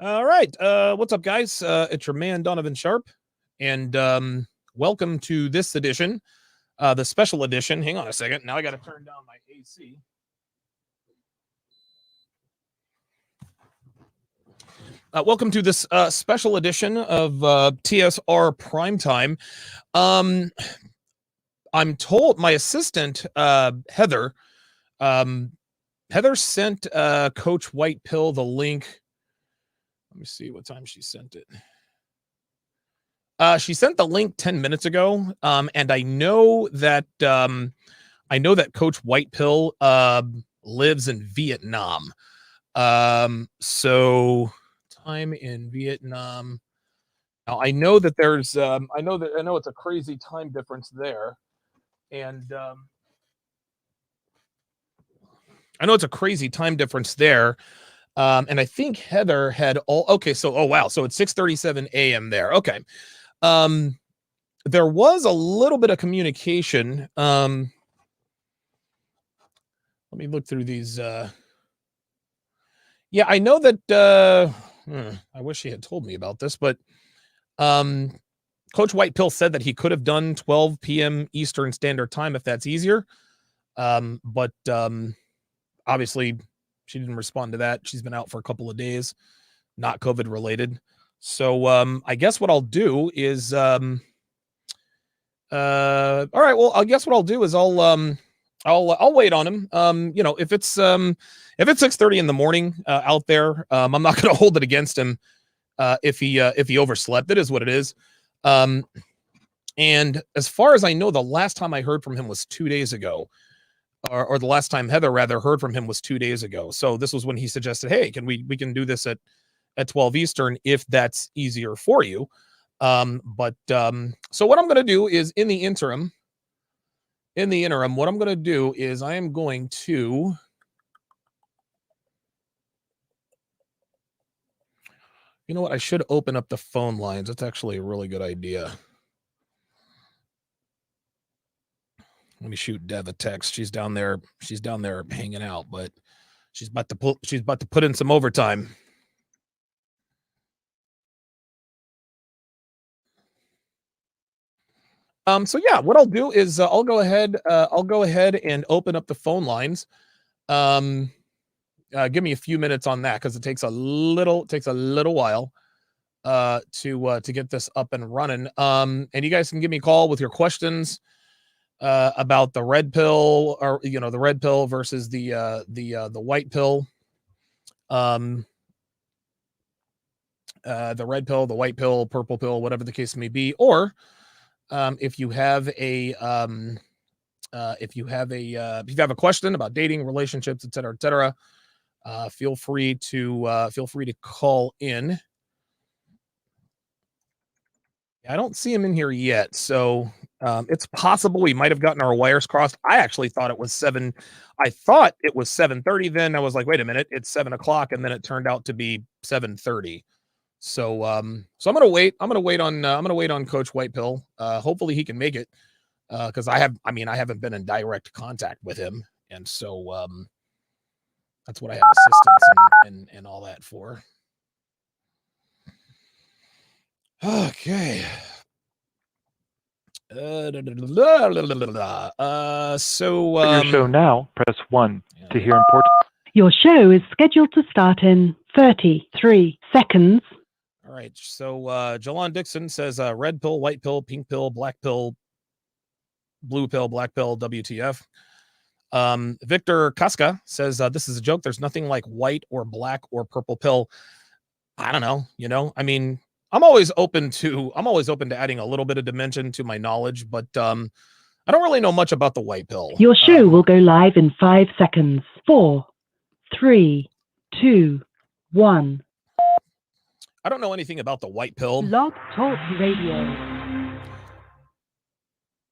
All right. What's up, guys? It's your man, Donovan Sharp, and welcome to this edition, the special edition. Hang on a second. Now I got to turn down my AC. Welcome to this special edition of TSR Primetime. I'm told my assistant, Heather, Heather sent Coach White Pill the link. Let me see what time she sent it. She sent the link 10 minutes ago, and I know that Coach White Pill lives in Vietnam. So time in Vietnam. Now I know that there's I know it's a crazy time difference there, and I know it's a crazy time difference there. And I think Heather had all okay. So wow, so it's 6:37 a.m. there. Okay. There was a little bit of communication. Let me look through these. Yeah, I know that. I wish he had told me about this, but Coach White Pill said that he could have done 12 p.m. Eastern Standard Time if that's easier. But obviously, she didn't respond to that. She's been out for a couple of days, not COVID related. So I guess what I'll do is, all right. Well, I guess what I'll do is I'll wait on him. If it's 6:30 in the morning out there, I'm not going to hold it against him if he overslept. It is what it is. And as far as I know, the last time I heard from him was 2 days ago, or the last time Heather rather heard from him was 2 days ago. So this was when he suggested, hey, we can do this at 12 Eastern if that's easier for you. So what I'm going to do is in the interim, what I'm going to do is I am going to you know what? I should open up the phone lines. That's actually a really good idea. Let me shoot Dev a text. She's down there hanging out, but she's about to put in some overtime. So yeah, what I'll do is I'll go ahead and open up the phone lines. Give me a few minutes on that because it takes a little while to get this up and running. And you guys can give me a call with your questions about the red pill, or the red pill versus the white pill. The red pill, the white pill, purple pill, whatever the case may be, or if you have a question about dating, relationships, etc., feel free to call in. I don't see him in here yet, so it's possible we might have gotten our wires crossed. I actually thought it was 7. I thought it was 7:30. Then I was like, wait a minute, it's 7:00, and then it turned out to be 7:30. So I'm gonna wait. I'm gonna wait on Coach White Pill. Hopefully he can make it, because I haven't been in direct contact with him, and so that's what I have assistants and all that for. Okay. Your show now, press 1 to hear important. Your show is scheduled to start in 33 seconds. All right. So Jalon Dixon says red pill, white pill, pink pill, black pill, blue pill, black pill, WTF. Victor Casca says this is a joke. There's nothing like white or black or purple pill. I don't know. I mean, I'm always open to adding a little bit of dimension to my knowledge, but I don't really know much about the white pill. Your show will go live in 5 seconds. 4, 3, 2, 1. I don't know anything about the white pill. Blog Talk Radio.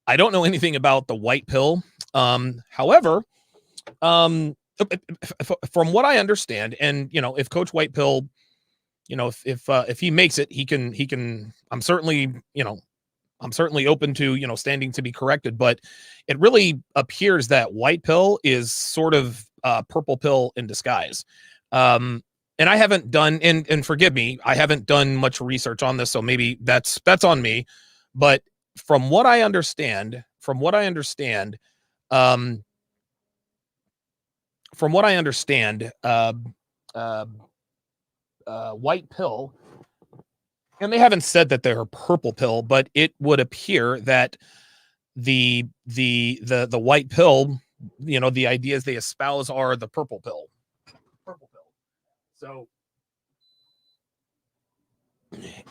I don't know anything about the white pill. However, from what I understand, and if Coach White Pill, if he makes it, he can. I'm certainly open to standing to be corrected, but it really appears that white pill is sort of purple pill in disguise. and I haven't done, and forgive me, I haven't done much research on this, so maybe that's on me. But from what I understand, um, uh, white pill, and they haven't said that they're purple pill, but it would appear that the white pill, you know, the ideas they espouse are the purple pill. So,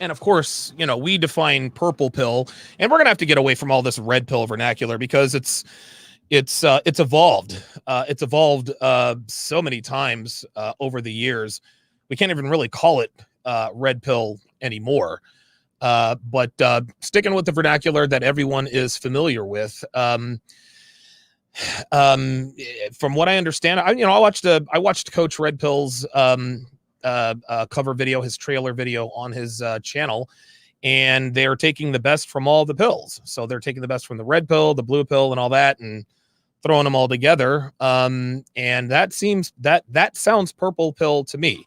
and of course, you know, we define purple pill, and we're gonna have to get away from all this red pill vernacular because it's evolved. It's evolved so many times over the years. We can't even really call it red pill anymore. But sticking with the vernacular that everyone is familiar with. From what I understand, I watched Coach Red Pill's cover video, his trailer video on his channel, and they're taking the best from all the pills. So they're taking the best from the red pill, the blue pill, and all that, and throwing them all together. And that sounds purple pill to me.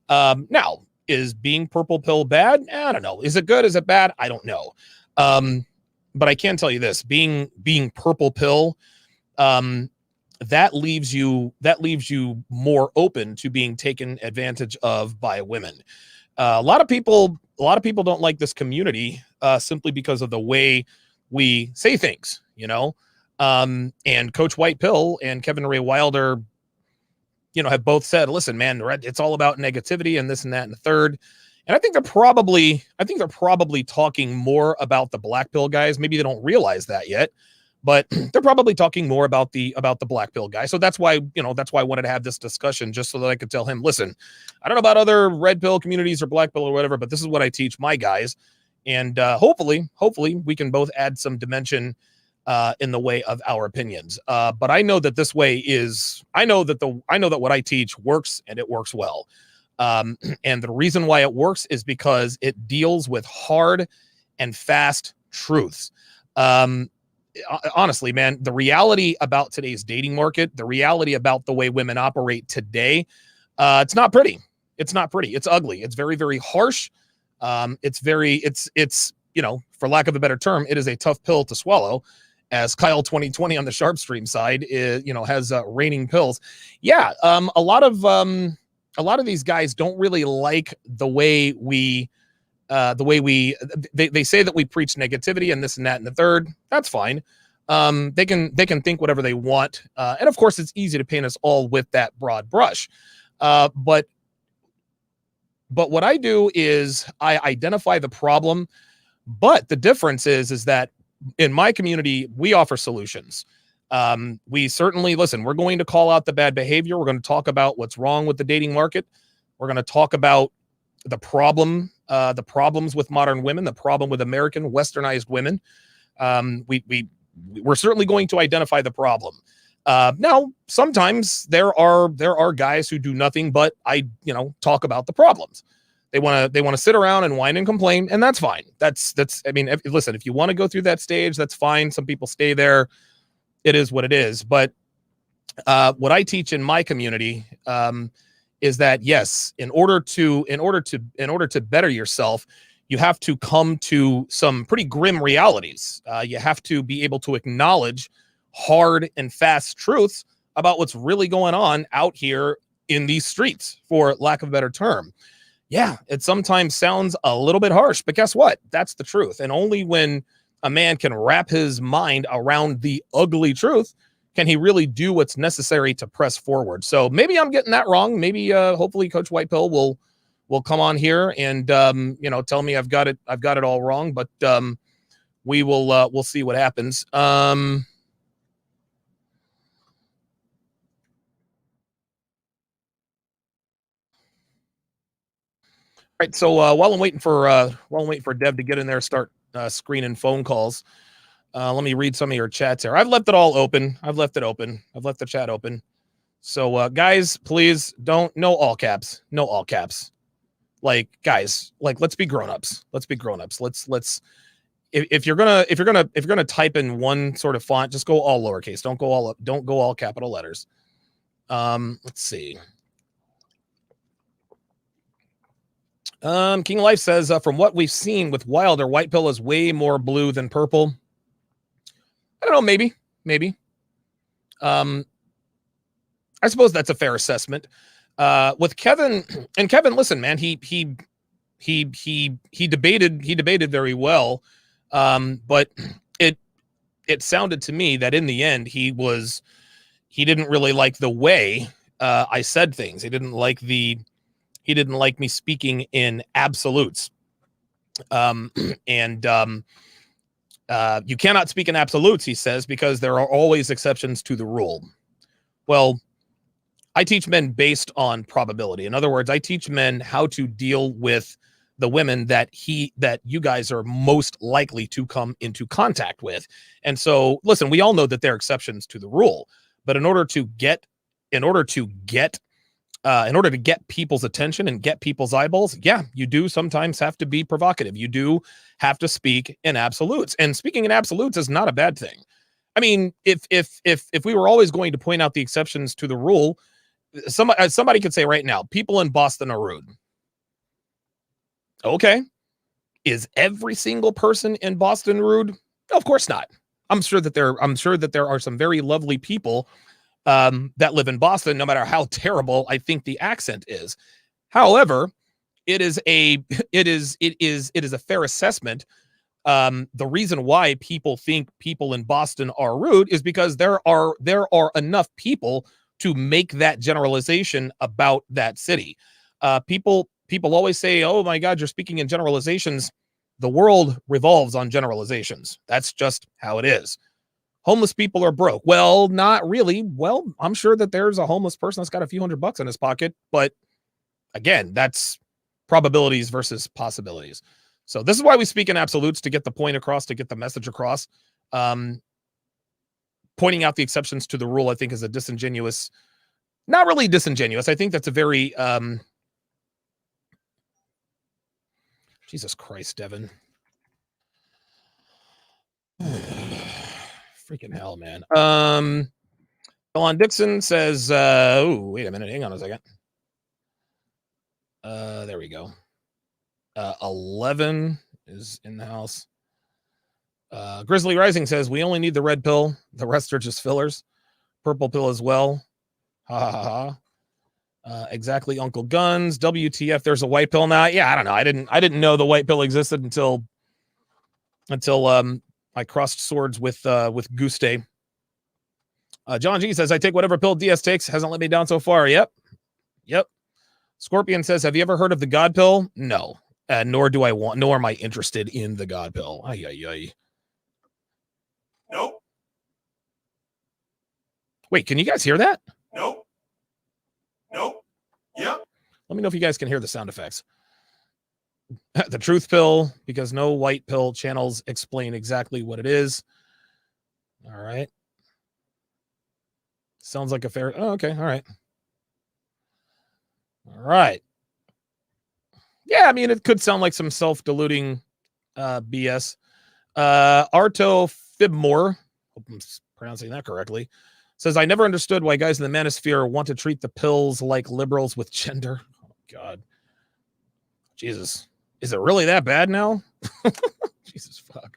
Now, is being purple pill bad? I don't know. Is it good? Is it bad? I don't know. But I can tell you this: being purple pill, that leaves you more open to being taken advantage of by women. A lot of people don't like this community simply because of the way we say things, you know. And Coach White Pill and Kevin Ray Wilder, you know, have both said, listen, man, it's all about negativity and this and that and the third. And I think they're probably talking more about the black pill guys. Maybe they don't realize that yet, but they're probably talking more about the black pill guy. So that's why I wanted to have this discussion, just so that I could tell him, listen, I don't know about other red pill communities or black pill or whatever, but this is what I teach my guys. And hopefully we can both add some dimension in the way of our opinions. But I know that this way is, I know that what I teach works, and it works well. And the reason why it works is because it deals with hard and fast truths. Honestly, man, the reality about today's dating market, the reality about the way women operate today, it's not pretty. It's not pretty. It's ugly. It's very, very harsh. It's, you know, for lack of a better term, it is a tough pill to swallow. As Kyle 2020 on the Sharp Stream side is, you know, has raining pills. Yeah. A lot of these guys don't really like the way we they say that we preach negativity and this and that and the third. That's fine. They can think whatever they want. And of course it's easy to paint us all with that broad brush. But what I do is I identify the problem. But the difference is that in my community, we offer solutions. We certainly, listen, we're going to call out the bad behavior. We're going to talk about what's wrong with the dating market. We're going to talk about the problems with modern women, the problem with American westernized women. We're certainly going to identify the problem. Now, sometimes there are guys who do nothing but talk about the problems. They want to sit around and whine and complain, and that's fine. That's I mean, listen, if you want to go through that stage, that's fine. Some people stay there. It is what it is. But what I teach in my community is that, yes, in order to better yourself, you have to come to some pretty grim realities. You have to be able to acknowledge hard and fast truths about what's really going on out here in these streets, for lack of a better term. Yeah, it sometimes sounds a little bit harsh, but guess what? That's the truth. And only when a man can wrap his mind around the ugly truth can he really do what's necessary to press forward. So maybe I'm getting that wrong. Maybe hopefully Coach White Pill will come on here and tell me I've got it all wrong. But we'll see what happens. Right. So while I'm waiting for Deb to get in there, start screening phone calls. Let me read some of your chats here. I've left it all open. I've left the chat open. So guys, please don't, no all caps. Like, guys, like, let's be grown-ups. Let's if you're gonna type in one sort of font, just go all lowercase. Don't go all capital letters. Let's see. King Life says, from what we've seen with Wilder, white pill is way more blue than purple. I don't know, maybe. I suppose that's a fair assessment. With Kevin, and Kevin, listen, man, he debated very well. But it sounded to me that in the end he didn't really like the way I said things. He didn't like me speaking in absolutes. You cannot speak in absolutes, he says, because there are always exceptions to the rule. Well, I teach men based on probability. In other words, I teach men how to deal with the women that you guys are most likely to come into contact with. And so, listen, we all know that there are exceptions to the rule, but in order to get people's attention and get people's eyeballs, yeah, you do sometimes have to be provocative. You do have to speak in absolutes, and speaking in absolutes is not a bad thing. I mean, if we were always going to point out the exceptions to the rule, somebody could say right now, people in Boston are rude. Okay. Is every single person in Boston rude? No, of course not. I'm sure that there are some very lovely people that live in Boston, no matter how terrible I think the accent is. However, it is a fair assessment. The reason why people think people in Boston are rude is because there are enough people to make that generalization about that city. People always say, "Oh my God, you're speaking in generalizations." The world revolves on generalizations. That's just how it is. Homeless people are broke. Well, not really. Well, I'm sure that there's a homeless person that's got a few $100 in his pocket, but again, that's probabilities versus possibilities. So this is why we speak in absolutes, to get the point across, to get the message across. Pointing out the exceptions to the rule, I think, is a disingenuous, not really disingenuous. I think that's a very, Jesus Christ, Devin. Freaking hell, man. Elon Dixon says, oh, wait a minute. Hang on a second. There we go. 11 is in the house. Grizzly Rising says, we only need the red pill. The rest are just fillers. Purple pill as well. Ha ha ha. Exactly, Uncle Guns. WTF, there's a white pill now. Yeah, I don't know. I didn't know the white pill existed until I crossed swords with Guste. John G says, I take whatever pill DS takes. Hasn't let me down so far. Yep. Scorpion says, have you ever heard of the God pill? No. Nor am I interested in the God pill. Ay. Nope. Wait, can you guys hear that? Nope. Yep. Let me know if you guys can hear the sound effects. The truth pill, because no white pill channels explain exactly what it is. All right. Sounds like a fair. Oh, okay. All right. Yeah, I mean, it could sound like some self-deluding BS. Arto Fibmore, hope I'm pronouncing that correctly, says, I never understood why guys in the manosphere want to treat the pills like liberals with gender. Oh, God. Jesus. Is it really that bad now? Jesus, fuck.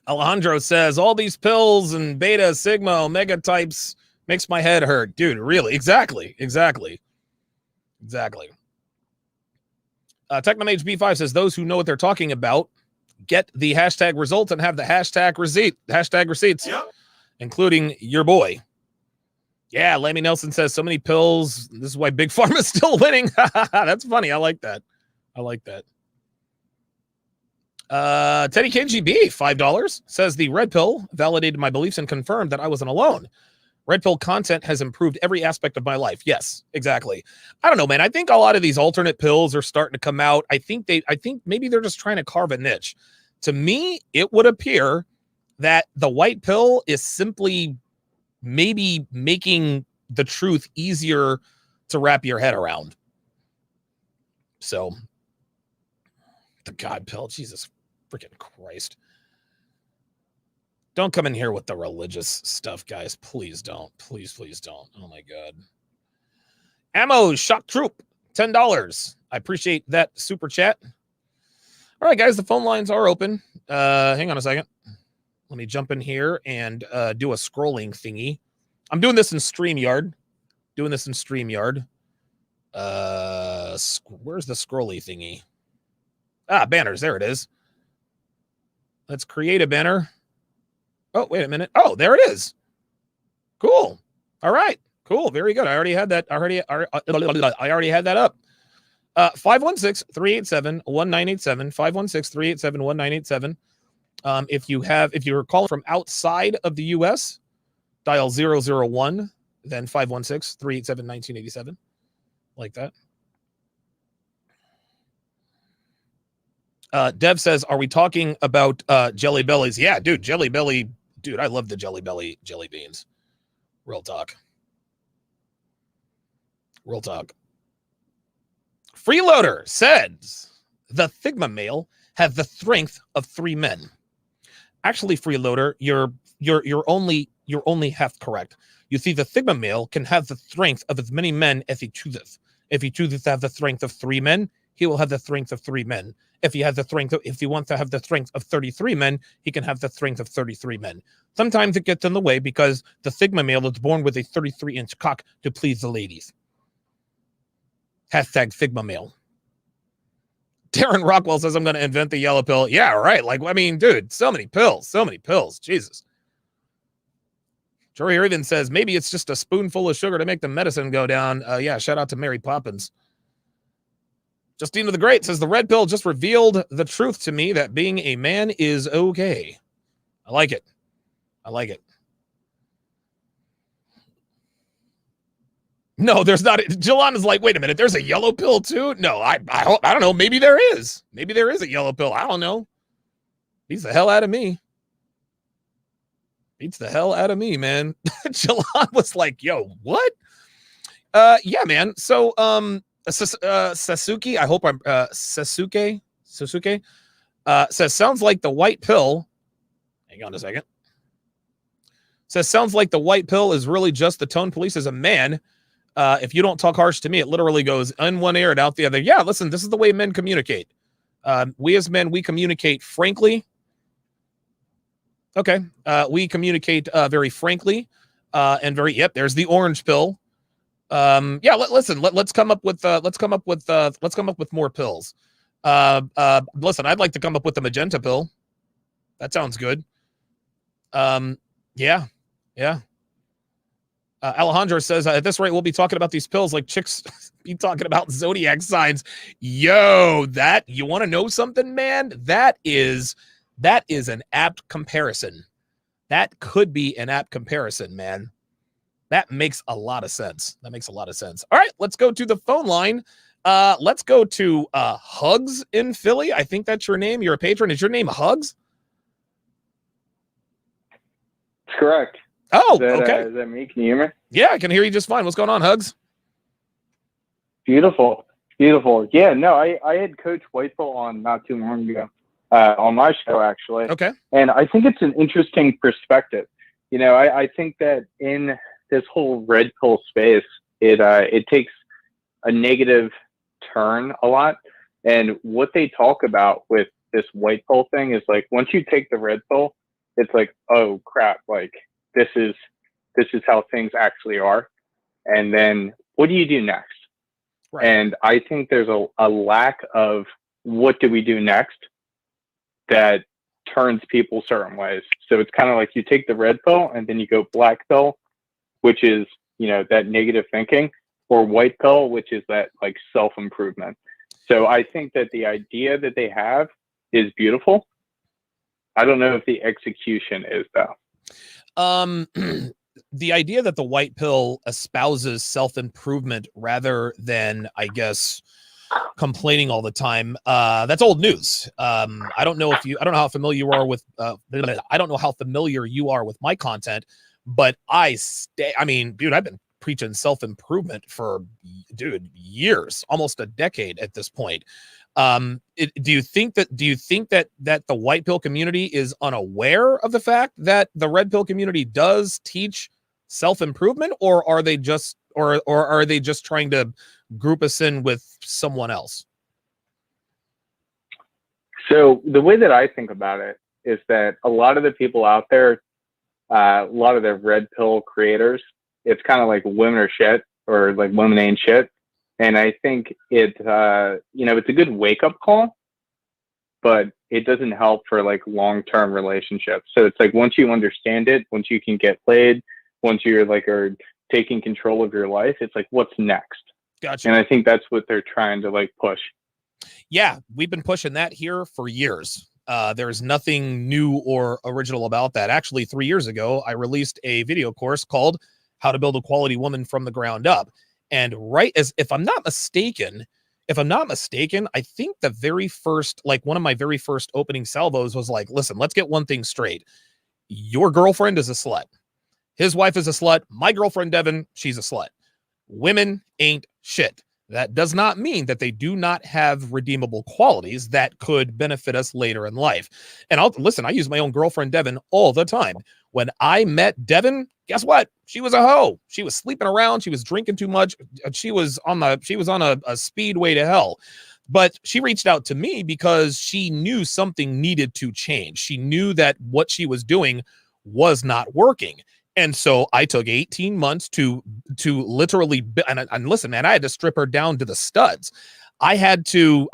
Alejandro says, all these pills and beta, sigma, omega types makes my head hurt. Dude, really? Exactly. Technomage B5 says, those who know what they're talking about get the hashtag results and have the hashtag receipts, Yep. including your boy. Yeah, Lammy Nelson says, so many pills. This is why Big Pharma is still winning. That's funny. I like that. Teddy KGB, $5, says the red pill validated my beliefs and confirmed that I wasn't alone. Red pill content has improved every aspect of my life. Yes, exactly. I don't know, man. I think a lot of these alternate pills are starting to come out. I think maybe they're just trying to carve a niche. To me, it would appear that the white pill is simply maybe making the truth easier to wrap your head around. So the God pill, Jesus freaking Christ. Don't come in here with the religious stuff, guys. Please don't. Please don't. Oh my God. Ammo Shock Troop, $10. I appreciate that super chat. All right, guys, the phone lines are open. Hang on a second. Let me jump in here and do a scrolling thingy. I'm doing this in StreamYard. Where's the scrolly thingy? Banners. There it is. Let's create a banner. Oh, wait a minute. Oh, there it is. Cool. All right. Cool. Very good. I already had that. I already had that up. 516-387-1987. 516-387-1987. If you're calling from outside of the US, dial 001, then 516-387-1987. Like that. Dev says, are we talking about Jelly Bellies? Yeah, dude, Jelly Belly. Dude, I love the Jelly Belly jelly beans. Real talk. Freeloader says, the Thigma male has the strength of 3 men. Actually, Freeloader, you're only half correct. You see, the Thigma male can have the strength of as many men as he chooses. If he chooses to have the strength of 3 men, he will have the strength of 3 men. If he wants to have the strength of 33 men, he can have the strength of 33 men. Sometimes it gets in the way because the Sigma male is born with a 33-inch cock to please the ladies. Hashtag Sigma male. Darren Rockwell says, I'm going to invent the yellow pill. Yeah, right. Like, I mean, dude, so many pills. Jesus. Jory even says, maybe it's just a spoonful of sugar to make the medicine go down. Yeah, shout out to Mary Poppins. Justina the Great says, the red pill just revealed the truth to me that being a man is okay. I like it. No, there's not. Jelon is like, wait a minute, there's a yellow pill too? No, I don't know. Maybe there is. Maybe there is a yellow pill. I don't know. Beats the hell out of me. Man. Jelon was like, yo, what? Yeah, man. So, Sasuke, I hope I'm Sasuke says, sounds like the white pill. Hang on a second. Says, sounds like the white pill is really just the tone police as a man. If you don't talk harsh to me, it literally goes in one ear and out the other. Yeah, listen, this is the way men communicate. We as men, we communicate frankly. Okay. We communicate very frankly and very, yep, there's the orange pill. Yeah, let's come up with more pills. Listen, I'd like to come up with the magenta pill. That sounds good. Yeah. Alejandro says, at this rate, we'll be talking about these pills like chicks be talking about zodiac signs. Yo, that, you want to know something, man? That is an apt comparison. That could be an apt comparison, man. That makes a lot of sense. All right, let's go to the phone line. Let's go to Hugs in Philly. I think that's your name. You're a patron. Is your name Hugs? That's correct. Oh, okay. Is that me? Can you hear me? Yeah, I can hear you just fine. What's going on, Hugs? Beautiful. Yeah, no, I had Coach Whiteful on not too long ago on my show, actually. Okay. And I think it's an interesting perspective. You know, I think that in this whole red pill space, it takes a negative turn a lot. And what they talk about with this white pill thing is like, once you take the red pill, it's like, oh crap, like this is how things actually are. And then what do you do next? Right. And I think there's a lack of what do we do next that turns people certain ways. So it's kind of like you take the red pill and then you go black pill, which is, you know, that negative thinking, or white pill, which is that like self-improvement. So I think that the idea that they have is beautiful. I don't know if the execution is though. The idea that the white pill espouses self-improvement rather than, I guess, complaining all the time, that's old news. I don't know how familiar you are with my content, but I mean, dude, I've been preaching self-improvement for years, almost a decade at this point. Do you think that the white pill community is unaware of the fact that the red pill community does teach self-improvement, or are they just trying to group us in with someone else? So the way that I think about it is that a lot of the people out there, a lot of the red pill creators, it's kind of like women are shit, or like women ain't shit. And I think it's a good wake up call, but it doesn't help for like long-term relationships. So it's like, once you understand it, once you can get laid, once you're like, are taking control of your life, it's like, what's next? Gotcha. And I think that's what they're trying to like push. Yeah, we've been pushing that here for years. There's nothing new or original about that. Actually, 3 years ago, I released a video course called How to Build a Quality Woman from the Ground Up. And if I'm not mistaken, I think the very first, like one of my very first opening salvos was like, listen, let's get one thing straight. Your girlfriend is a slut. His wife is a slut. My girlfriend, Devin, she's a slut. Women ain't shit. That does not mean that they do not have redeemable qualities that could benefit us later in life. And I use my own girlfriend, Devin, all the time. When I met Devin, guess what? She was a hoe. She was sleeping around. She was drinking too much. She was on a speedway to hell. But she reached out to me because she knew something needed to change. She knew that what she was doing was not working. And so I took 18 months to literally, and listen, man, I had to strip her down to the studs. I had to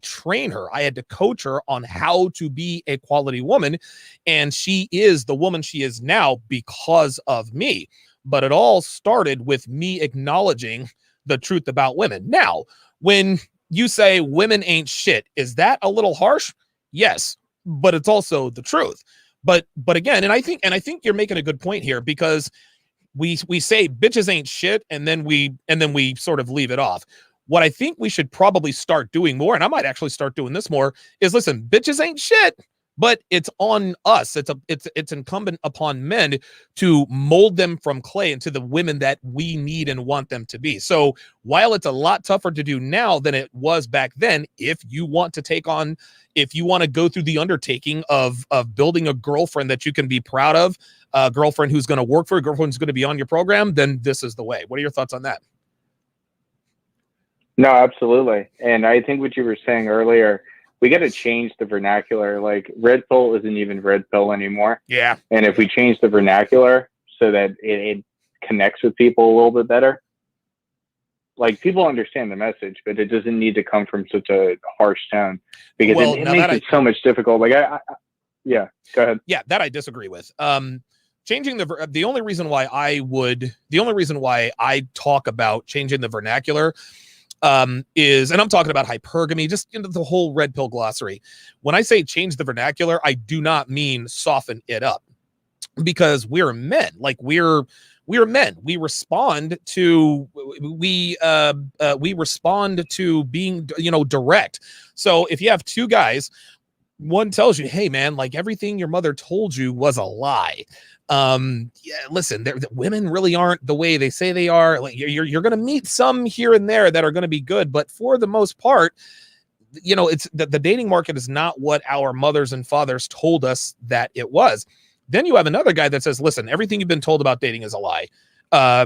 train her. I had to coach her on how to be a quality woman. And she is the woman she is now because of me. But it all started with me acknowledging the truth about women. Now, when you say women ain't shit, is that a little harsh? Yes, but it's also the truth. But again, and I think you're making a good point here, because we say bitches ain't shit, and then we sort of leave it off. What I think we should probably start doing more, and I might actually start doing this more, is listen, bitches ain't shit, but it's on us. It's incumbent upon men to mold them from clay into the women that we need and want them to be. So while it's a lot tougher to do now than it was back then, if you want to go through the undertaking of building a girlfriend that you can be proud of, a girlfriend who's going to work for you, a girlfriend who's going to be on your program, then this is the way. What are your thoughts on that? No, absolutely. And I think what you were saying earlier, we got to change the vernacular. Like, red pill isn't even red pill anymore. Yeah. And if we change the vernacular so that it connects with people a little bit better, like, people understand the message, but it doesn't need to come from such a harsh tone, because it makes it so much difficult. Like, yeah, go ahead. Yeah, that I disagree with. Changing the only reason why I talk about changing the vernacular is, and I'm talking about hypergamy, just the whole red pill glossary. When I say change the vernacular, I do not mean soften it up, because we're men. Like, we're men. We respond to being, direct. So if you have two guys, one tells you, hey man, like, everything your mother told you was a lie. Listen, women really aren't the way they say they are. Like, you're going to meet some here and there that are going to be good, but for the most part, it's the dating market is not what our mothers and fathers told us that it was. Then you have another guy that says, listen, everything you've been told about dating is a lie.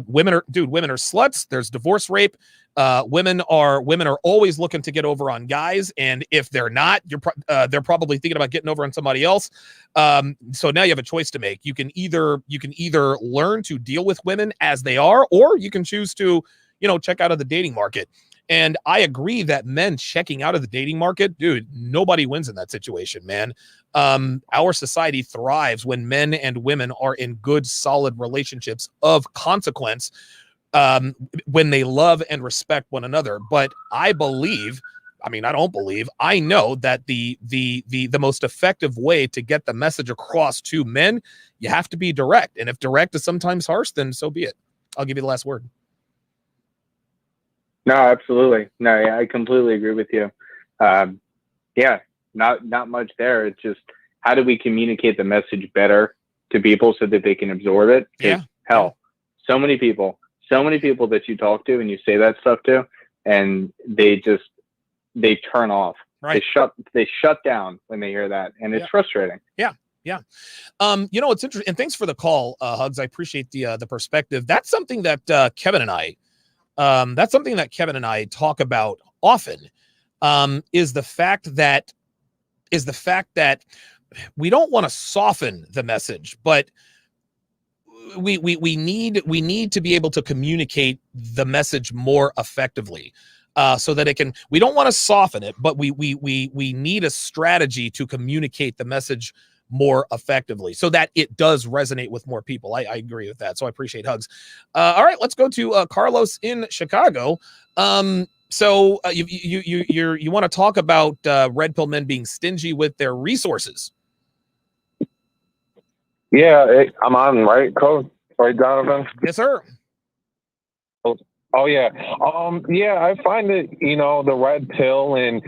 Women are sluts. There's divorce rape. Women are always looking to get over on guys, and if they're not, they're probably thinking about getting over on somebody else. So now you have a choice to make. You can either learn to deal with women as they are, or you can choose to, check out of the dating market. And I agree that men checking out of the dating market, dude, nobody wins in that situation, man. Our society thrives when men and women are in good, solid relationships of consequence, when they love and respect one another. But I know that the most effective way to get the message across to men, you have to be direct. And if direct is sometimes harsh, then so be it. I'll give you the last word. No, absolutely. No, I completely agree with you. Yeah, not much there. It's just, how do we communicate the message better to people so that they can absorb it? Yeah. Hell, so many people that you talk to and you say that stuff to, and they just, they turn off. Right. They shut down when they hear that, and it's frustrating. Yeah. It's interesting, and thanks for the call, Hugs. I appreciate the perspective. That's something that Kevin and I talk about often. Is the fact that we don't want to soften the message, but we need to be able to communicate the message more effectively. So that we don't want to soften it, but we need a strategy to communicate the message more effectively so that it does resonate with more people. I agree with that. So I appreciate Hugs. All right, let's go to Carlos in Chicago. So you want to talk about red pill men being stingy with their resources? Yeah, I'm on, right, Coach? Right, Donovan? Yes, sir. Oh, yeah. I find it, the red pill and,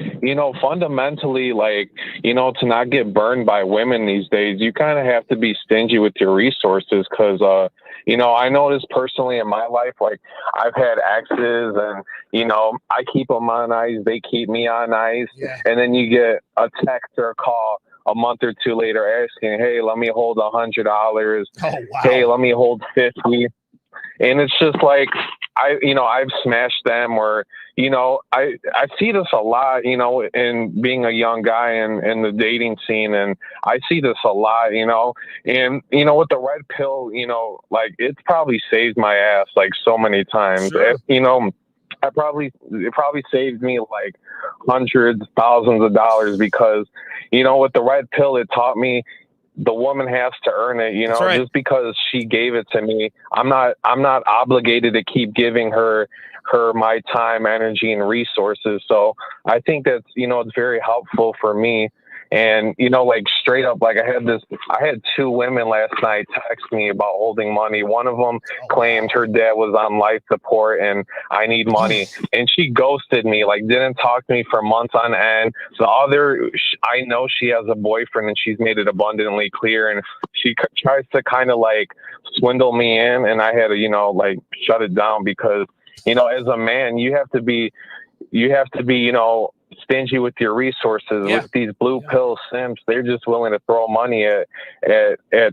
fundamentally, like, to not get burned by women these days, you kind of have to be stingy with your resources because, I know this personally in my life, like I've had exes and, I keep them on ice, they keep me on ice. Yeah. And then you get a text or a call a month or two later asking, hey, let me hold $100. Oh, wow. Hey, let me hold 50. And it's just like, I've smashed them or, I see this a lot, in being a young guy in the dating scene. And I see this a lot, and, with the red pill, like it's probably saved my ass like so many times. Sure. It probably saved me like hundreds, thousands of dollars because, with the red pill, it taught me the woman has to earn it, right. Just because she gave it to me. I'm not obligated to keep giving her my time, energy, and resources. So I think that's, it's very helpful for me. And, like straight up, like I had two women last night text me about holding money. One of them claimed her dad was on life support and I need money. And she ghosted me, like didn't talk to me for months on end. The other, I know she has a boyfriend and she's made it abundantly clear. And she tries to kind of like swindle me in. And I had to, like shut it down because, as a man, you have to be, stingy with your resources. Yeah. With these blue pill simps, they're just willing to throw money at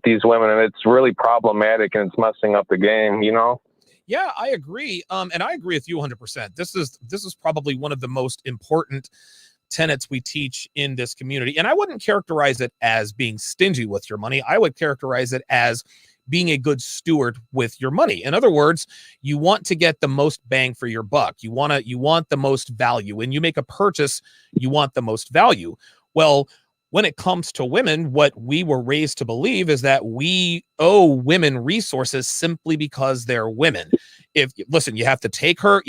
these women, and it's really problematic and it's messing up the game, Yeah, I agree. And I agree with you 100%. This is probably one of the most important tenets we teach in this community. And I wouldn't characterize it as being stingy with your money. I would characterize it as being a good steward with your money. In other words, you want to get the most bang for your buck. You want the most value. When you make a purchase, you want the most value. Well, when it comes to women, what we were raised to believe is that we owe women resources simply because they're women. Listen, you have to take her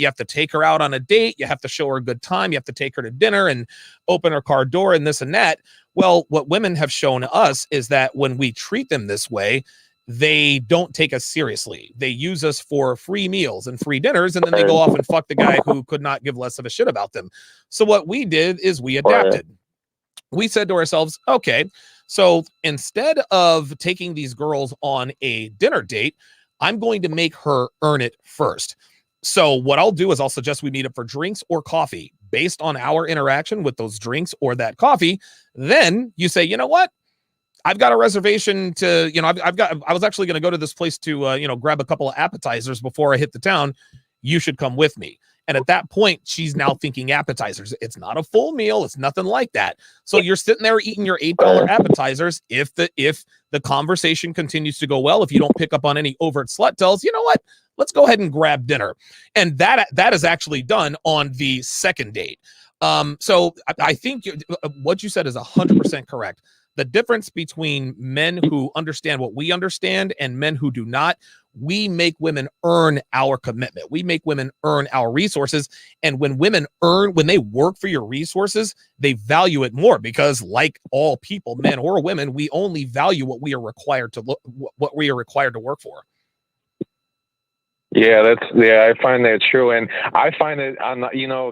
out on a date, you have to show her a good time, you have to take her to dinner and open her car door and this and that. Well, what women have shown us is that when we treat them this way, they don't take us seriously. They use us for free meals and free dinners, and then they go off and fuck the guy who could not give less of a shit about them. So what we did is we adapted. We said to ourselves, okay, so instead of taking these girls on a dinner date, I'm going to make her earn it first. So what I'll do is I'll suggest we meet up for drinks or coffee based on our interaction with those drinks or that coffee. Then you say, you know what? I've got a reservation to, I was actually going to go to this place to, grab a couple of appetizers before I hit the town. You should come with me. And at that point, she's now thinking appetizers. It's not a full meal. It's nothing like that. So you're sitting there eating your $8 appetizers. If the conversation continues to go well, if you don't pick up on any overt slut tells, you know what? Let's go ahead and grab dinner. And that is actually done on the second date. So I think what you said is 100% correct. The difference between men who understand what we understand and men who do not, we make women earn our commitment. We make women earn our resources. And when they work for your resources, they value it more because, like all people, men or women, we only value what we are required to work for. Yeah, I find that true. And I find it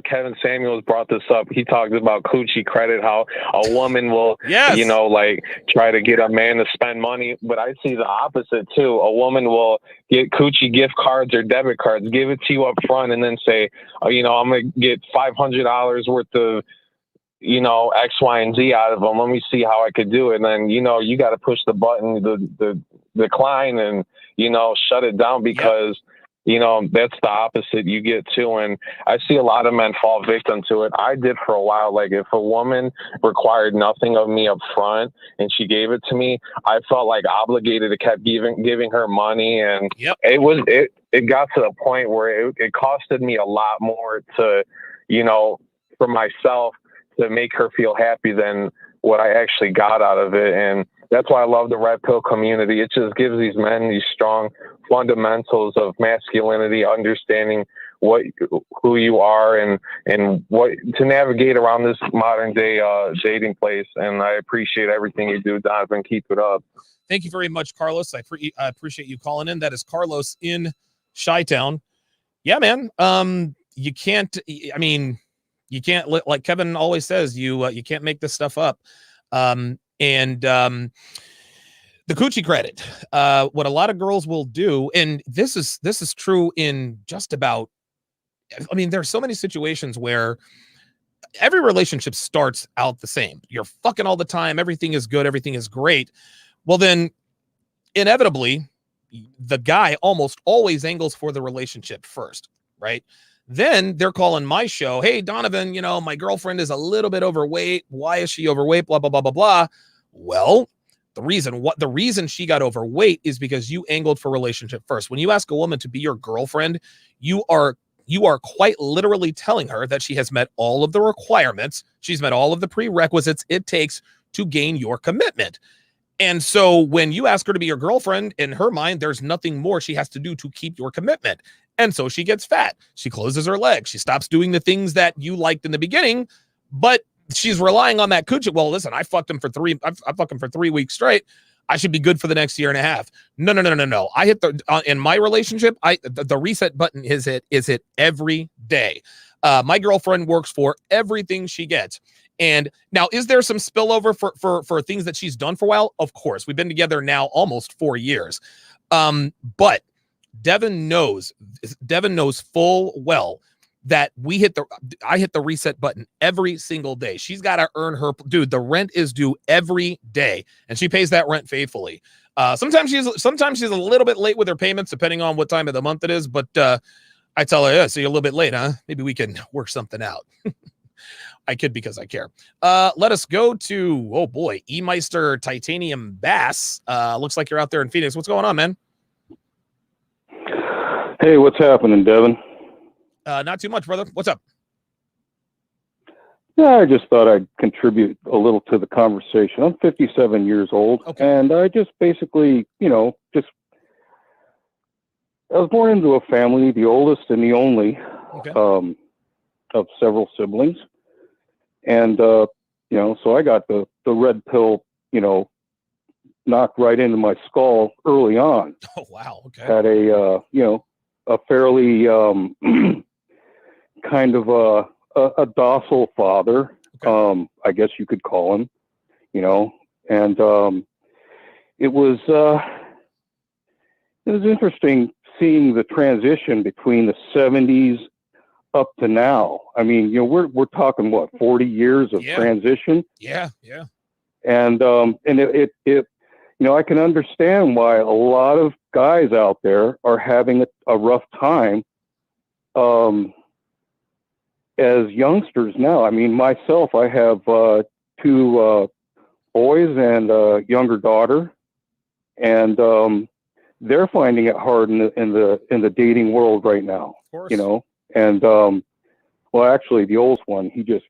Kevin Samuels brought this up. He talked about coochie credit, how a woman will, Yes. like try to get a man to spend money. But I see the opposite too. A woman will get coochie gift cards or debit cards, give it to you up front, and then say, I'm going to get $500 worth of, X, Y, and Z out of them. Let me see how I could do it. And then, you got to push the button, the decline, and, shut it down because, that's the opposite you get too. And I see a lot of men fall victim to it. I did for a while. Like if a woman required nothing of me up front and she gave it to me, I felt like obligated to keep giving her money. And it got to the point where it costed me a lot more to, for myself, to make her feel happy than what I actually got out of it. And that's why I love the Red Pill community. It just gives these men these strong fundamentals of masculinity, understanding who you are and what to navigate around this modern day dating place. And I appreciate everything you do, Donovan. Keep it up. Thank you very much, Carlos. I appreciate you calling in. That is Carlos in Chi-Town. Yeah, man. You can't. I mean, you can't, like Kevin always says, you can't make this stuff up. The coochie credit, what a lot of girls will do, and this is true in just about, I mean, there's so many situations where every relationship starts out the same. You're fucking all the time. Everything is good. Everything is great. Well, then inevitably the guy almost always angles for the relationship first, right? Then they're calling my show. Hey, Donovan, my girlfriend is a little bit overweight. Why is she overweight? Blah, blah, blah, blah, blah. Well, the reason she got overweight is because you angled for relationship first. When you ask a woman to be your girlfriend, you are quite literally telling her that she has met all of the requirements. She's met all of the prerequisites it takes to gain your commitment. And so when you ask her to be your girlfriend, in her mind, there's nothing more she has to do to keep your commitment. And so she gets fat. She closes her legs. She stops doing the things that you liked in the beginning, but she's relying on that coochie. Well, listen, I fucked him for 3 weeks straight. I should be good for the next year and a half. No. I hit in my relationship, the reset button is hit every day. My girlfriend works for everything she gets. And now, is there some spillover for things that she's done for a while? Of course. We've been together now almost 4 years. But Devin knows full well that I hit the reset button every single day. She's got to earn her, dude. The rent is due every day, and she pays that rent faithfully. Sometimes she's a little bit late with her payments, depending on what time of the month it is. But I tell her, yeah, so you're a little bit late, huh? Maybe we can work something out. I kid because I care. Let us go to, oh boy, E-Meister Titanium Bass. Looks like you're out there in Phoenix. What's going on, man? Hey, what's happening, Devin? Not too much, brother. What's up? Yeah, I just thought I'd contribute a little to the conversation. I'm 57 years old, and I just basically, I was born into a family, the oldest and the only of several siblings. And, so I got the red pill, knocked right into my skull early on. Oh, wow. Okay. Had a fairly kind of a docile father, I guess you could call him, and it was interesting seeing the transition between the 70s up to now. I mean, we're talking 40 years of transition. Yeah. And it I can understand why a lot of guys out there are having a rough time as youngsters now. I mean, myself, I have 2 boys and a younger daughter, and they're finding it hard in the dating world right now. Of course. And well, actually, the oldest one, he just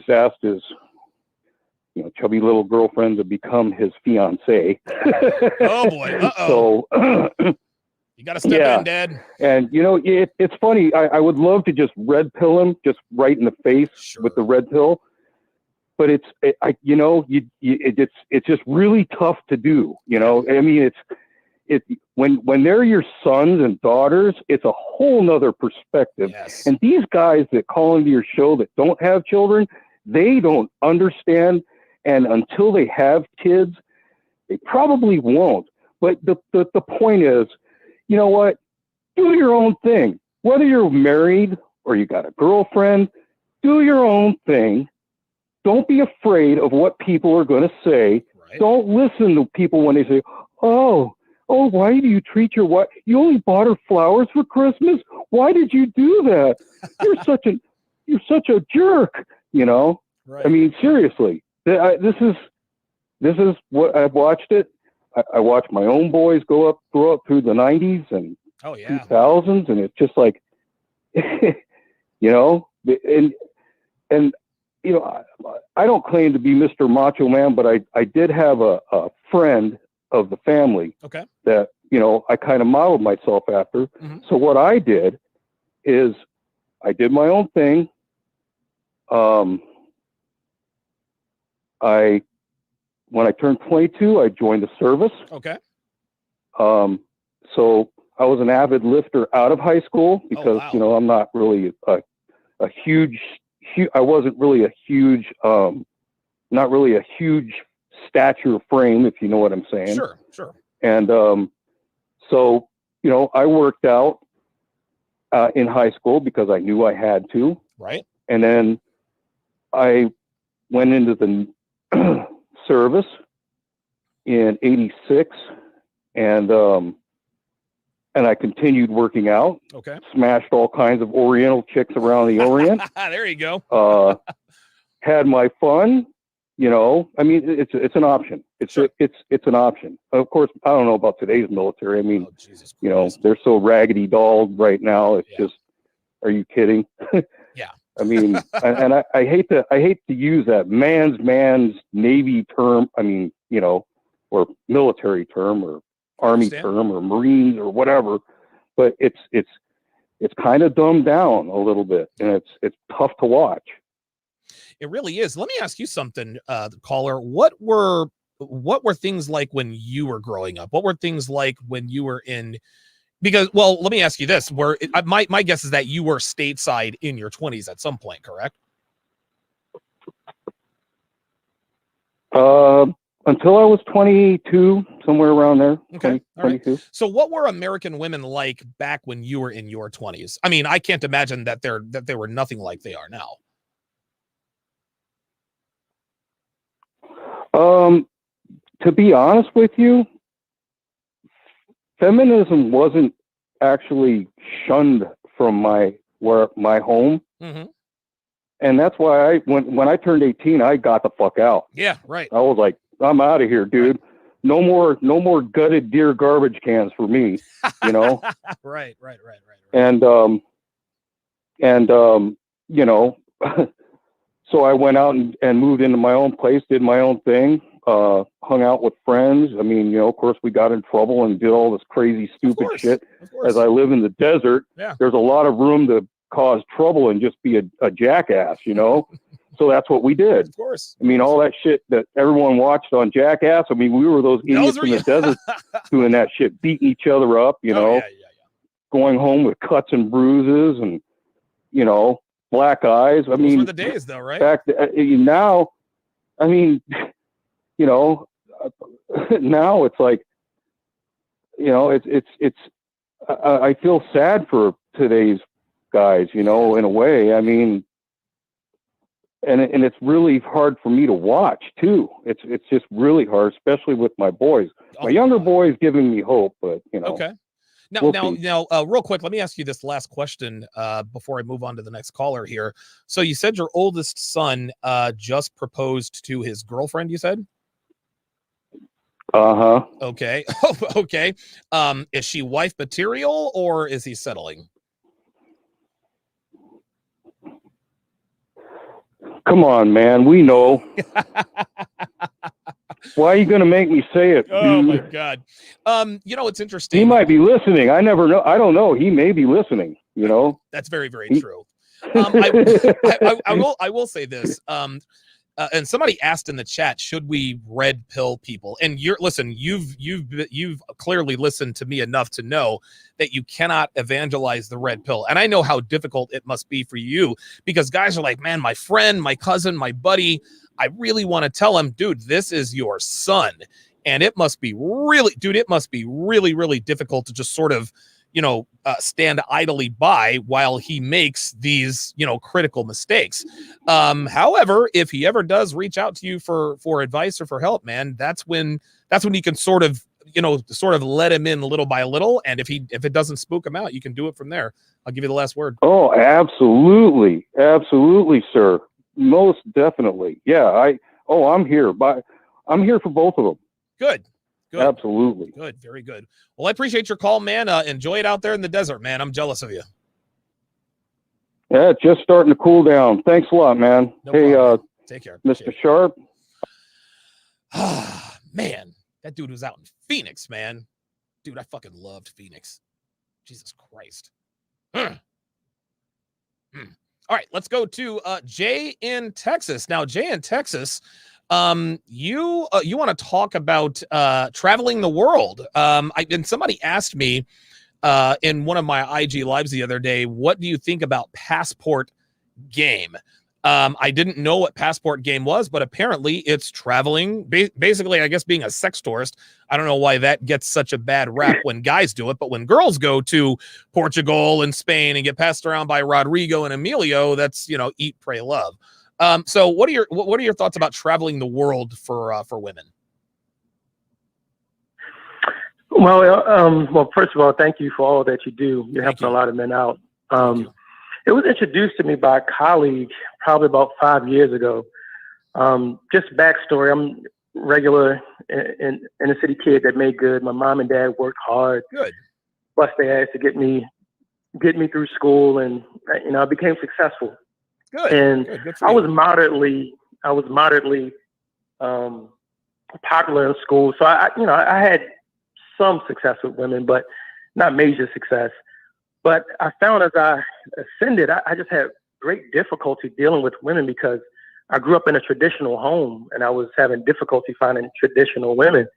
asked his chubby little girlfriend to become his fiance. Oh boy. So you got to step in, Dad. And it's funny. I would love to just red pill him, just right in the face with the red pill. But it's just really tough to do. I mean, when they're your sons and daughters, it's a whole nother perspective. Yes. And these guys that call into your show that don't have children, they don't understand. And until they have kids, they probably won't. But the point is, you know what? Do your own thing. Whether you're married or you got a girlfriend, do your own thing. Don't be afraid of what people are going to say. Right. Don't listen to people when they say, oh, why do you treat your wife? You only bought her flowers for Christmas? Why did you do that? You're such a jerk, you know? Right. I mean, seriously, this is what I've watched it. I watched my own boys grow up through the 90s and 2000s, and it's just like, you know, and you know, I don't claim to be Mr. Macho Man, but I did have a friend of the family that, you know, I kind of modeled myself after. Mm-hmm. So what I did is I did my own thing. When I turned 22, I joined the service. Okay. So I was an avid lifter out of high school because, you know, I'm not really a huge, I wasn't really a huge, not really a huge stature frame, if you know what I'm saying. Sure. And so, you know, I worked out in high school because I knew I had to. Right. And then I went into the service in '86, and I continued working out. Okay. Smashed all kinds of Oriental chicks around the Orient. There you go. Had my fun. You know, I mean, it's an option. It's an option. Of course, I don't know about today's military. I mean, you know, they're so raggedy dolled right now. It's just, are you kidding? Yeah. I mean, and I hate to use that man's Navy term. I mean, you know, or military term or Army term or Marines or whatever, but it's kind of dumbed down a little bit, and it's tough to watch. It really is. Let me ask you something, caller. What were things like when you were growing up? What were things like when you were in? Because, well, let me ask you this: my guess is that you were stateside in your 20s at some point, correct? Until I was 22, somewhere around there. Okay. 22. Right. So what were American women like back when you were in your 20s? I mean, I can't imagine that they were nothing like they are now. To be honest with you, feminism wasn't actually shunned from my home. Mm-hmm. And that's why when I turned 18, I got the fuck out. Yeah, right. I was like, I'm out of here, dude. Right. No more gutted deer garbage cans for me, you know? Right. And you know, so I went out and moved into my own place, did my own thing, hung out with friends. I mean, you know, of course we got in trouble and did all this crazy, stupid shit. As I live in the desert, there's a lot of room to cause trouble and just be a jackass, you know? So that's what we did. Of course. I mean, all that shit that everyone watched on Jackass. I mean, we were those idiots in the desert doing that shit, beating each other up, you know, going home with cuts and bruises and, you know, black eyes. I mean, those were the days though, right? Back now, I mean, you know, now it's like, you know, I feel sad for today's guys, you know, in a way. I mean, and it's really hard for me to watch too. It's just really hard, especially with my boys. My younger boys giving me hope, but you know. Okay. Now, real quick, let me ask you this last question before I move on to the next caller here. So you said your oldest son just proposed to his girlfriend, you said? Uh-huh. Okay. Okay. Is she wife material or is he settling? Come on, man. We know. Why are you going to make me say it? Oh, dude? my God. You know, it's interesting. He might be listening. I never know. I don't know. He may be listening, you know. That's very, very true. I will say this. and somebody asked in the chat, should we red pill people? And you've clearly listened to me enough to know that you cannot evangelize the red pill. And I know how difficult it must be for you, because guys are like, man, my friend, my cousin, my buddy, I really want to tell him, dude, this is your son. And it must be really, really difficult to just sort of, stand idly by while he makes these, critical mistakes. However, if he ever does reach out to you for advice or for help, man, that's when you can sort of let him in little by little. And if it doesn't spook him out, you can do it from there. I'll give you the last word. Oh, absolutely. Absolutely, sir. Most definitely. Yeah. I'm here. I'm here for both of them. Good. Absolutely. Good. Very good. Well, I appreciate your call, man. Enjoy it out there in the desert, man. I'm jealous of you. Yeah, it's just starting to cool down. Thanks a lot, man. No problem. Take care. Mr. Sharp. Man, that dude was out in Phoenix, man. Dude, I fucking loved Phoenix. Jesus Christ. All right, let's go to Jay in Texas. Now, Jay in Texas, you want to talk about traveling the world. And somebody asked me in one of my IG lives the other day, what do you think about Passport Game? I didn't know what Passport Game was, but apparently it's traveling, basically, I guess, being a sex tourist. I don't know why that gets such a bad rap when guys do it, but when girls go to Portugal and Spain and get passed around by Rodrigo and Emilio, that's, eat, pray, love. So what are your thoughts about traveling the world for women? Well, first of all, thank you for all that you do. You're helping a lot of men out. It was introduced to me by a colleague probably about 5 years ago. Just backstory, I'm regular inner city kid that made good. My mom and dad worked hard, bust their ass to get me through school, and I became successful. Good. And good I was moderately popular in school, so I had some success with women, but not major success. But I found as I ascended, I just had great difficulty dealing with women because I grew up in a traditional home and I was having difficulty finding traditional women.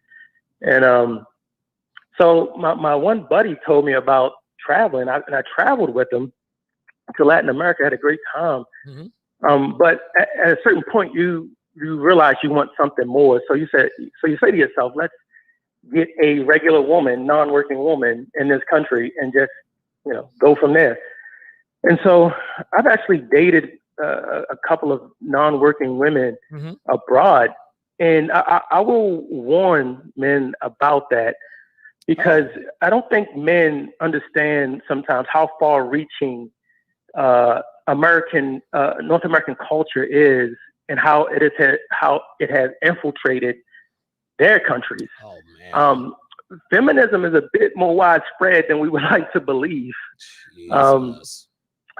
And so my one buddy told me about traveling, and I traveled with him to Latin America, had a great time. Mm-hmm. But at a certain point, you realize you want something more. So you say to yourself, let's get a regular woman, non-working woman in this country and just, go from there. And so I've actually dated a couple of non-working women abroad. And I will warn men about that, because I don't think men understand sometimes how far-reaching North American culture is, and how it has infiltrated their countries. Oh, man. Feminism is a bit more widespread than we would like to believe.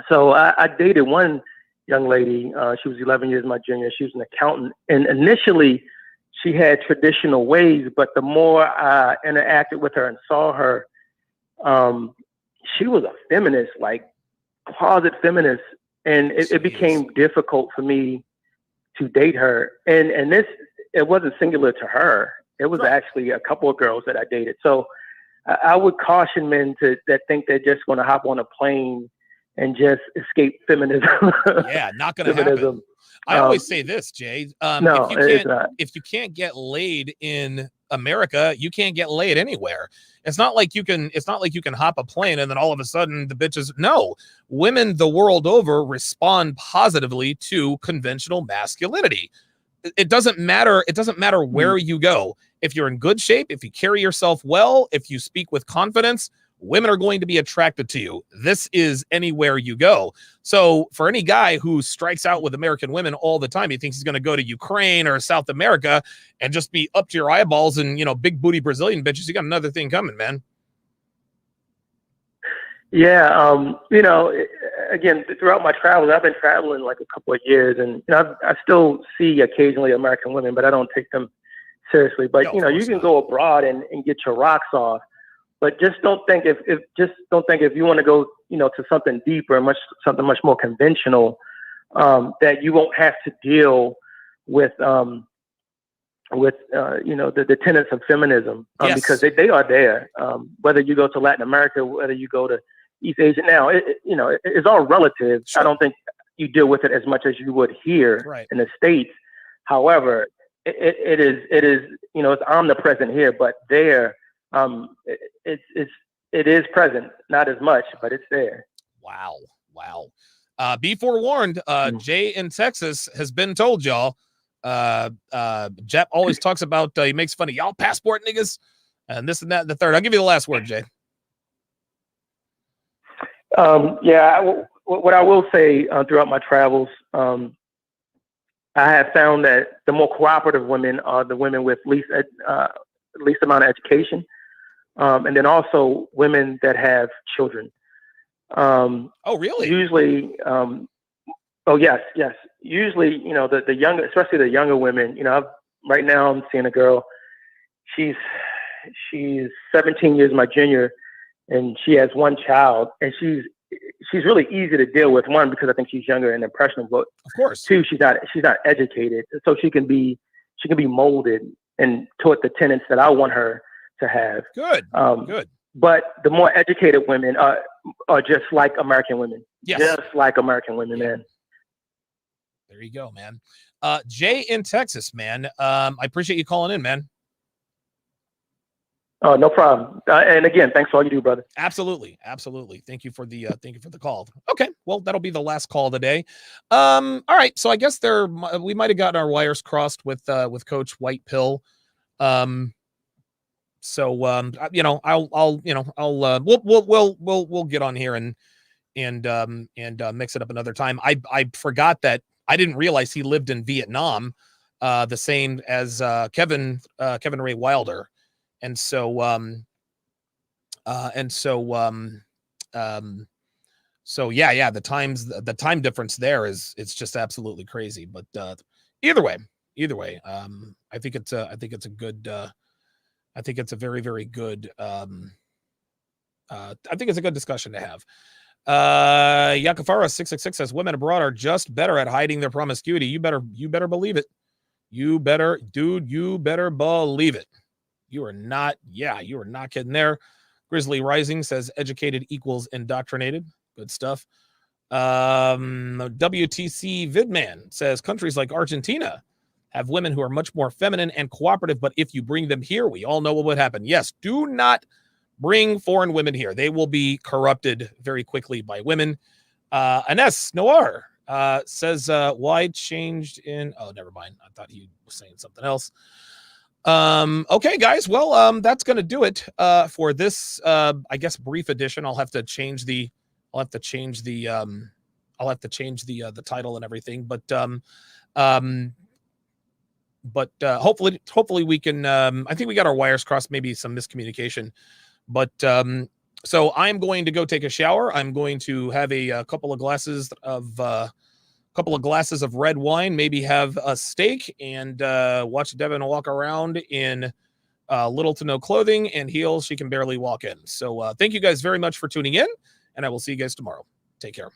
So I dated one young lady. She was 11 years my junior. She was an accountant. And initially, she had traditional ways, but the more I interacted with her and saw her, she was a feminist, like closet feminist. And it became difficult for me to date her. And it wasn't singular to her. It was actually a couple of girls that I dated. So I would caution men that think they're just going to hop on a plane and just escape feminism. Yeah, not going to happen. I always say this, Jay. No, it's not. If you can't get laid in America, you can't get laid anywhere. It's not like you can hop a plane and then all of a sudden the bitches. No, women the world over respond positively to conventional masculinity. It doesn't matter. It doesn't matter where you go. If you're in good shape, if you carry yourself well, if you speak with confidence, women are going to be attracted to you. This is anywhere you go. So for any guy who strikes out with American women all the time, he thinks he's going to go to Ukraine or South America and just be up to your eyeballs and, big booty Brazilian bitches. You got another thing coming, man. Yeah. Again, throughout my travels, I've been traveling like a couple of years, and I still see occasionally American women, but I don't take them seriously. But you can go abroad and get your rocks off, but just don't think if you want to go to something deeper, something much more conventional, that you won't have to deal with the tenets of feminism, Yes. because they are there. Whether you go to Latin America, whether you go to East Asia, now it's all relative. Sure. I don't think you deal with it as much as you would here Right. in the States. However, it is it's omnipresent here, but there it is present, not as much, but it's there. Wow. Be forewarned. Jay in Texas has been told, y'all. Jep always talks about, he makes fun of y'all passport niggas and this and that and the third. I'll give you the last word, Jay. What I will say throughout my travels, I have found that the more cooperative women are the women with least amount of education, and then also women that have children. Oh, really? Usually, yes. Usually, the younger, especially the younger women. Right now I'm seeing a girl. She's 17 years my junior, and she has one child, and she's really easy to deal with. One, because I think she's younger and impressionable. Of course. Two, she's not educated, so she can be molded and toward the tenets that I want her to have. Good. Good. But the more educated women are just like American women. Yes. Just like American women, man. There you go, man. Jay in Texas, man. I appreciate you calling in, man. Oh, no problem. And again, thanks for all you do, brother. Absolutely. Thank you for the call. Okay, well, that'll be the last call of the day. All right, so I guess we might have gotten our wires crossed with Coach White Pill. We'll get on here and mix it up another time. I forgot that I didn't realize he lived in Vietnam, the same as Kevin Ray Wilder. And so the time difference there it's just absolutely crazy. But either way, I think it's a good, I think it's a very, very good, I think it's a good discussion to have. Yakafara 666 says women abroad are just better at hiding their promiscuity. You better believe it. You better believe it. You are not kidding there. Grizzly Rising says educated equals indoctrinated. Good stuff. WTC Vidman says countries like Argentina have women who are much more feminine and cooperative, but if you bring them here, we all know what would happen. Yes, do not bring foreign women here. They will be corrupted very quickly by women. Ines Noir says, why changed in... Oh, never mind. I thought he was saying something else. Okay, guys. Well, that's going to do it for this, I guess, brief edition. I'll have to change the title and everything. But hopefully we can, I think we got our wires crossed, maybe some miscommunication. But so I'm going to go take a shower. I'm going to have a couple of glasses of red wine, maybe have a steak, and watch Devin walk around in little to no clothing and heels she can barely walk in. So thank you guys very much for tuning in, and I will see you guys tomorrow. Take care.